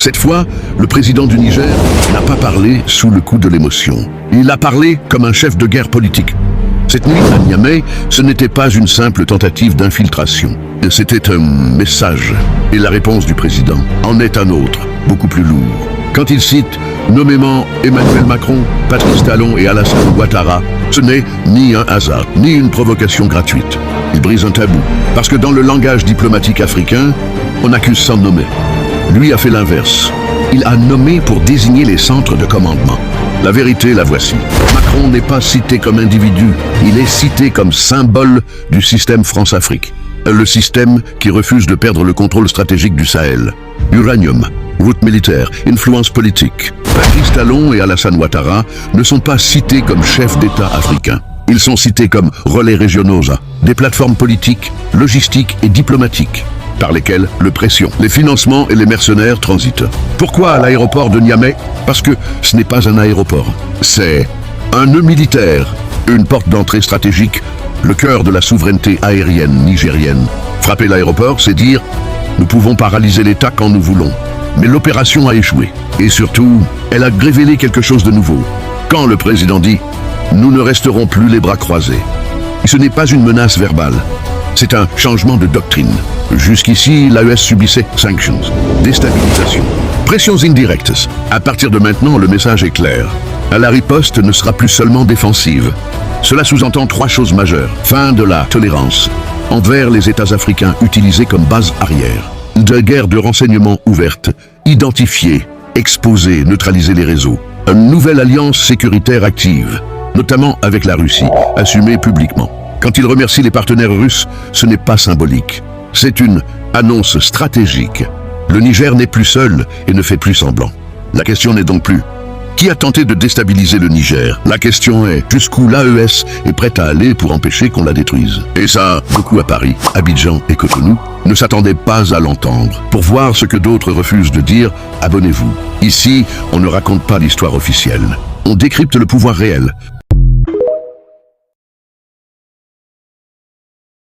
Cette fois, le président du Niger n'a pas parlé sous le coup de l'émotion. Il a parlé comme un chef de guerre politique. Cette nuit à Niamey, ce n'était pas une simple tentative d'infiltration. C'était un message. Et la réponse du président en est un autre, beaucoup plus lourd. Quand il cite nommément Emmanuel Macron, Patrice Talon et Alassane Ouattara, ce n'est ni un hasard, ni une provocation gratuite. Il brise un tabou, parce que dans le langage diplomatique africain, on accuse sans nommer. Lui a fait l'inverse. Il a nommé pour désigner les centres de commandement. La vérité, la voici. Macron n'est pas cité comme individu, il est cité comme symbole du système France-Afrique. Le système qui refuse de perdre le contrôle stratégique du Sahel. Uranium, route militaire, influence politique. Patrice Talon et Alassane Ouattara ne sont pas cités comme chefs d'État africains. Ils sont cités comme relais régionaux, des plateformes politiques, logistiques et diplomatiques, par lesquelles le pression, les financements et les mercenaires transitent. Pourquoi à l'aéroport de Niamey? Parce que ce n'est pas un aéroport. C'est un nœud militaire, une porte d'entrée stratégique, le cœur de la souveraineté aérienne nigérienne. Frapper l'aéroport, c'est dire « Nous pouvons paralyser l'État quand nous voulons ». Mais l'opération a échoué. Et surtout, elle a révélé quelque chose de nouveau. Quand le président dit « Nous ne resterons plus les bras croisés », ce n'est pas une menace verbale. C'est un changement de doctrine. Jusqu'ici, l'AES subissait sanctions, déstabilisation, pressions indirectes. À partir de maintenant, le message est clair. La riposte ne sera plus seulement défensive. Cela sous-entend 3 choses majeures. Fin de la tolérance envers les États africains utilisés comme base arrière. De guerre de renseignement ouverte, identifier, exposer, neutraliser les réseaux. Une nouvelle alliance sécuritaire active, notamment avec la Russie, assumée publiquement. Quand il remercie les partenaires russes, ce n'est pas symbolique. C'est une annonce stratégique. Le Niger n'est plus seul et ne fait plus semblant. La question n'est donc plus qui a tenté de déstabiliser le Niger. La question est jusqu'où l'AES est prête à aller pour empêcher qu'on la détruise. Et ça, beaucoup à Paris, Abidjan et Cotonou ne s'attendaient pas à l'entendre. Pour voir ce que d'autres refusent de dire, abonnez-vous. Ici, on ne raconte pas l'histoire officielle. On décrypte le pouvoir réel,